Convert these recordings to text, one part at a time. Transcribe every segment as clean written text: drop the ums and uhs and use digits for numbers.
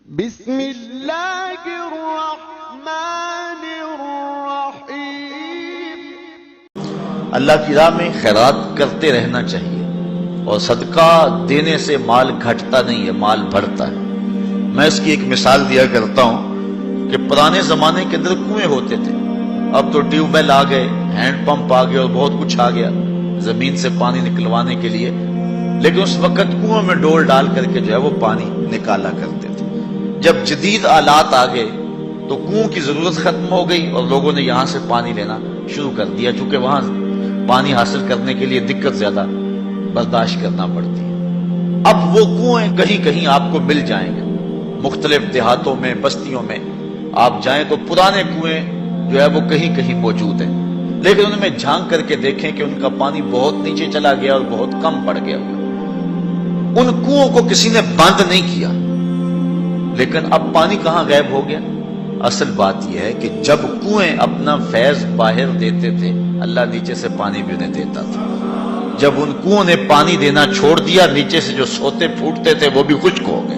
بسم اللہ الرحمن الرحیم۔ اللہ کی راہ میں خیرات کرتے رہنا چاہیے، اور صدقہ دینے سے مال گھٹتا نہیں ہے، مال بڑھتا ہے۔ میں اس کی ایک مثال دیا کرتا ہوں کہ پرانے زمانے کے اندر کنویں ہوتے تھے، اب تو ٹیوب ویل آ گئے، ہینڈ پمپ آ گئے اور بہت کچھ آ گیا زمین سے پانی نکلوانے کے لیے، لیکن اس وقت کنویں میں ڈول ڈال کر کے جو ہے وہ پانی نکالا کرتے تھے۔ جب جدید آلات آ گئے تو کنویں کی ضرورت ختم ہو گئی اور لوگوں نے یہاں سے پانی لینا شروع کر دیا، چونکہ وہاں پانی حاصل کرنے کے لیے دقت زیادہ برداشت کرنا پڑتی ہے۔ اب وہ کنویں کہیں کہیں آپ کو مل جائیں گے، مختلف دیہاتوں میں، بستیوں میں آپ جائیں تو پرانے کنویں جو ہے وہ کہیں کہیں موجود ہیں، لیکن ان میں جھانک کر کے دیکھیں کہ ان کا پانی بہت نیچے چلا گیا اور بہت کم پڑ گیا۔ ان کنووں کو کسی نے بند نہیں کیا، لیکن اب پانی کہاں غائب ہو گیا؟ اصل بات یہ ہے کہ جب کنویں اپنا فیض باہر دیتے تھے، اللہ نیچے سے پانی بھی انہیں دیتا تھا۔ جب ان کنووں نے پانی دینا چھوڑ دیا، نیچے سے جو سوتے پھوٹتے تھے وہ بھی خشک ہو گئے۔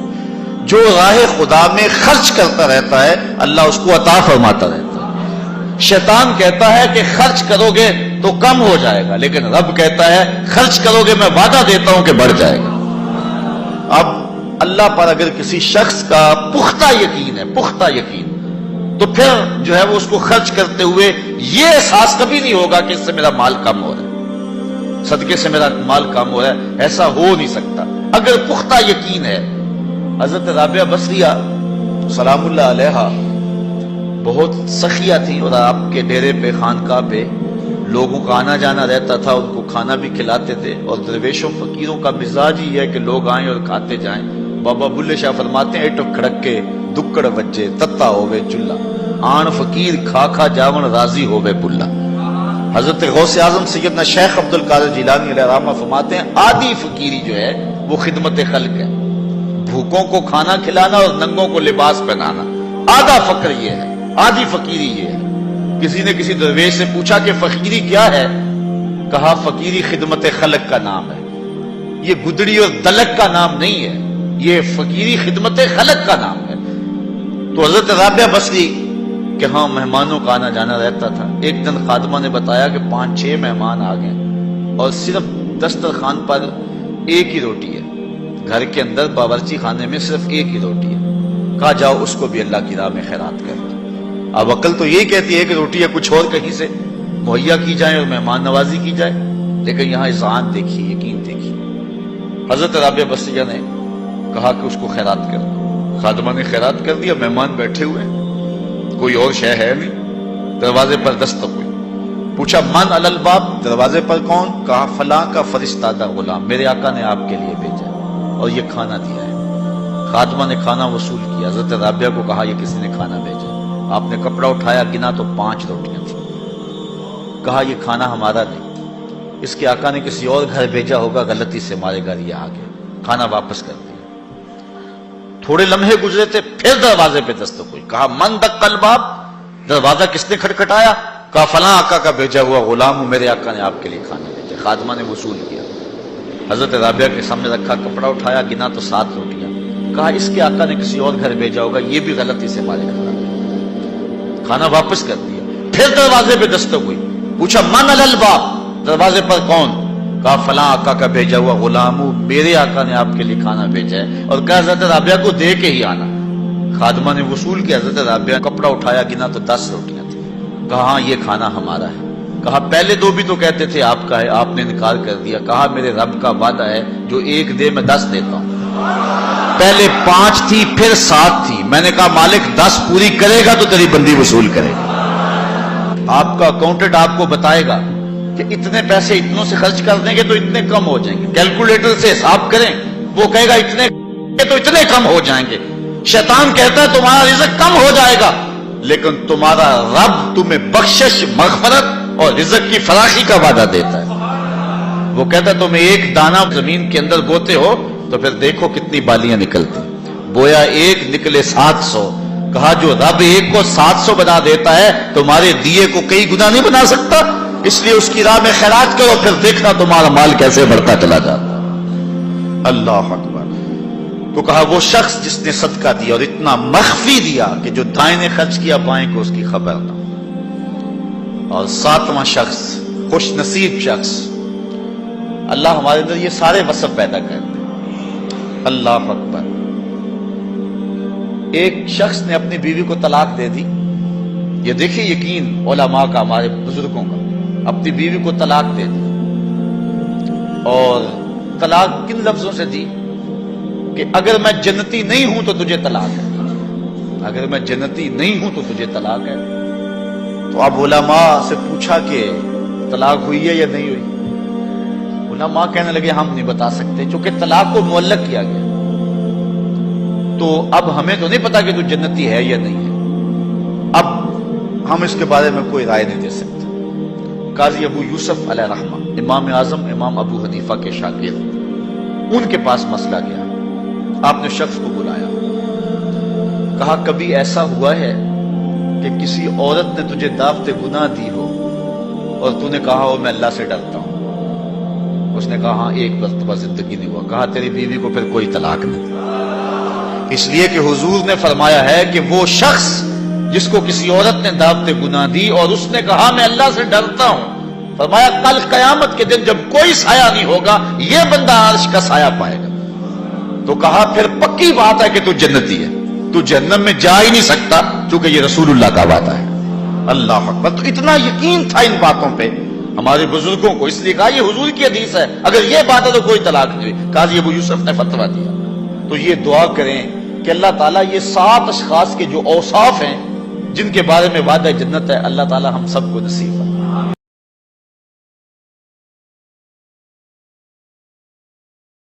جو راہ خدا میں خرچ کرتا رہتا ہے، اللہ اس کو عطا فرماتا رہتا ہے۔ شیطان کہتا ہے کہ خرچ کرو گے تو کم ہو جائے گا، لیکن رب کہتا ہے خرچ کرو گے میں وعدہ دیتا ہوں کہ بڑھ جائے گا۔ اب اللہ پر اگر کسی شخص کا پختہ یقین ہے، پختہ یقین، تو پھر جو ہے وہ اس کو خرچ کرتے ہوئے یہ احساس کبھی نہیں ہوگا کہ اس سے میرا مال کم ہو رہا ہے، صدقے سے میرا مال کم ہو رہا ہے، ایسا ہو نہیں سکتا اگر پختہ یقین ہے۔ حضرت رابعہ بصریہ سلام اللہ علیہا بہت سخیہ تھیں، اور آپ کے ڈیرے پہ، خانقاہ پہ لوگوں کا آنا جانا رہتا تھا، ان کو کھانا بھی کھلاتے تھے، اور درویشوں فقیروں کا مزاج ہی ہے کہ لوگ آئیں اور کھاتے جائیں۔ بابا بلے شاہ فرماتے ہیں ایٹو کھڑک کے دکڑ وجے تتا ہووے چلہ، آن فقیر کھا کھا جاون راضی ہووے بلہ۔ حضرت غوث اعظم سیدنا شیخ عبد القادر جیلانی علیہ الرحمہ فرماتے ہیں آدھی فقیری جو ہے وہ خدمت خلق ہے، بھوکوں کو کھانا کھلانا اور ننگوں کو لباس پہنانا، آدھا فقر یہ ہے، آدھی فقیری یہ ہے۔ کسی نے کسی درویش سے پوچھا کہ فقیری کیا ہے؟ کہا فقیری خدمت خلق کا نام ہے، یہ گدڑی اور دلک کا نام نہیں ہے، یہ فقیری خدمت خلق کا نام ہے۔ تو حضرت رابعہ بصری کہ ہاں مہمانوں کا آنا جانا رہتا تھا۔ ایک دن خادمہ نے بتایا کہ 5-6 مہمان آ گئے اور صرف دسترخوان پر ایک ہی روٹی ہے، گھر کے اندر باورچی خانے میں صرف ایک ہی روٹی ہے۔ کہا جاؤ اس کو بھی اللہ کی راہ میں خیرات کر دو۔ اب عقل تو یہی کہتی ہے کہ روٹی یا کچھ اور کہیں سے مہیا کی جائے اور مہمان نوازی کی جائے، لیکن یہاں اذعان دیکھیے، یقین دیکھیے۔ حضرت رابعہ بصریہ نے کہا کہ اس کو خیرات کر دو۔ خادمہ نے خیرات کر دیا، مہمان بیٹھے ہوئے، کوئی اور شے ہے نہیں۔ دروازے پر دستک ہوئی، پوچھا من علی الباب، دروازے پر کون؟ کہا فلاں کا فرستادہ غلام، میرے آقا نے آپ کے لیے بھیجا اور یہ کھانا دیا ہے۔ خادمہ نے کھانا وصول کیا، حضرت رابعہ کو کہا یہ کسی نے کھانا بھیجا۔ آپ نے کپڑا اٹھایا، گنا تو 5 روٹیاں تھیں۔ کہا یہ کھانا ہمارا نہیں، اس کے آقا نے کسی اور گھر بھیجا ہوگا، غلطی سے ہمارے گھر یہ آ گیا، کھانا واپس کر دیا۔ تھوڑے لمحے گزرے تھے، پھر دروازے پہ دستک ہوئی، کہا من دق الباب، دروازہ کس نے کھٹکھٹایا؟ کہا فلاں آقا کا بھیجا ہوا غلام ہوں، میرے آقا نے آپ کے لیے کھانا بھیجا۔ خادمہ نے وصول کیا، حضرت رابعہ کے سامنے رکھا، کپڑا اٹھایا، گنا تو 7 روٹیاں۔ کہا اس کے آقا نے کسی اور گھر بھیجا ہوگا، یہ بھی غلطی سے ہمارے گھر آ گیا، کھانا واپس کر دیا۔ پھر دروازے پہ دستک ہوئی، پوچھا من علی الباب، دروازے پر کون؟ کہا فلاں آقا کا بھیجا ہوا غلام ہوں، میرے آقا نے آپ کے لیے کھانا بھیجا ہے، اور کہا حضرت رابعہ کو دے کے ہی آنا۔ خادمہ نے وصول کیا، حضرت رابعہ کپڑا اٹھایا، گنا تو 10 روٹیاں تھیں۔ کہا ہاں یہ کھانا ہمارا ہے۔ کہا پہلے 2 بھی تو کہتے تھے آپ کا ہے، آپ نے انکار کر دیا۔ کہا میرے رب کا وعدہ ہے جو 1 دے میں 10 دیتا ہوں۔ پہلے 5 تھی، پھر 7 تھی، میں نے کہا مالک 10 پوری کرے گا تو تیری بندی وصول کرے گا۔ آپ کا اکاؤنٹنٹ آپ کو بتائے گا کہ اتنے پیسے اتنوں سے خرچ کر دیں گے تو اتنے کم ہو جائیں گے، کیلکولیٹر سے حساب کریں، وہ کہے گا اتنے تو اتنے کم ہو جائیں گے۔ شیطان کہتا ہے تمہارا رزق کم ہو جائے گا، لیکن تمہارا رب تمہیں بخشش، مغفرت اور رزق کی فراخی کا وعدہ دیتا ہے۔ وہ کہتا ہے تم 1 دانہ زمین کے اندر بوتے ہو تو پھر دیکھو کتنی بالیاں نکلتی، بویا 1 نکلے 700۔ کہا جو رب 1 کو 700 بنا دیتا ہے، تمہارے دیے کو کئی گنا نہیں بنا سکتا، اس لیے اس کی راہ میں خیرات کرو، پھر دیکھنا تمہارا مال کیسے بڑھتا چلا جاتا۔ اللہ اکبر۔ تو کہا وہ شخص جس نے صدقہ دیا اور اتنا مخفی دیا کہ جو دائیں نے خرچ کیا بائیں کو اس کی خبر نہ ہو۔ اور ساتواں شخص، خوش نصیب شخص، اللہ ہمارے اندر یہ سارے وصف پیدا کرتے ہیں۔ اللہ اکبر۔ ایک شخص نے اپنی بیوی کو طلاق دے دی، یہ دیکھیں یقین علماء کا، ہمارے بزرگوں کا، اپنی بیوی کو طلاق دے دی، اور طلاق کن لفظوں سے دی کہ اگر میں جنتی نہیں ہوں تو تجھے طلاق ہے، اگر میں جنتی نہیں ہوں تو تجھے طلاق ہے۔ تو اب علماء سے پوچھا کہ طلاق ہوئی ہے یا نہیں ہوئی؟ علماء کہنے لگے ہم نہیں بتا سکتے، چونکہ طلاق کو معلق کیا گیا، تو اب ہمیں تو نہیں پتا کہ تو جنتی ہے یا نہیں ہے، اب ہم اس کے بارے میں کوئی رائے نہیں دے سکتے۔ قاضی ابو یوسف علیہ رحمہ، امام اعظم امام ابو حنیفہ کے شاگرد، ان کے پاس مسئلہ گیا۔ آپ نے شخص کو بلایا، کہا کبھی ایسا ہوا ہے کہ کسی عورت نے تجھے دعوت گناہ دی ہو اور تو نے کہا ہو میں اللہ سے ڈرتا ہوں؟ اس نے کہا ہاں ایک مرتبہ زندگی نہیں ہوا۔ کہا تیری بیوی کو پھر کوئی طلاق نہیں، اس لیے کہ حضور نے فرمایا ہے کہ وہ شخص جس کو کسی عورت نے دعوت گناہ دی اور اس نے کہا میں اللہ سے ڈرتا ہوں، فرمایا کل قیامت کے دن جب کوئی سایہ نہیں ہوگا یہ بندہ عرش کا سایہ پائے گا۔ تو کہا پھر پکی بات ہے کہ تو جنتی ہے، تو جہنم میں جا ہی نہیں سکتا، چونکہ یہ رسول اللہ کا وعدہ ہے۔ اللہ اکبر۔ تو اتنا یقین تھا ان باتوں پہ ہمارے بزرگوں کو، اس لیے کہا یہ حضور کی حدیث ہے، اگر یہ بات ہے تو کوئی طلاق نہیں ہوئی۔ قاضی ابو یوسف نے فتویٰ دیا۔ تو یہ دعا کریں کہ اللہ تعالیٰ یہ 7 اشخاص کے جو اوصاف ہیں جن کے بارے میں وعدہ جنت ہے، اللہ تعالیٰ ہم سب کو نصیب فرمائے۔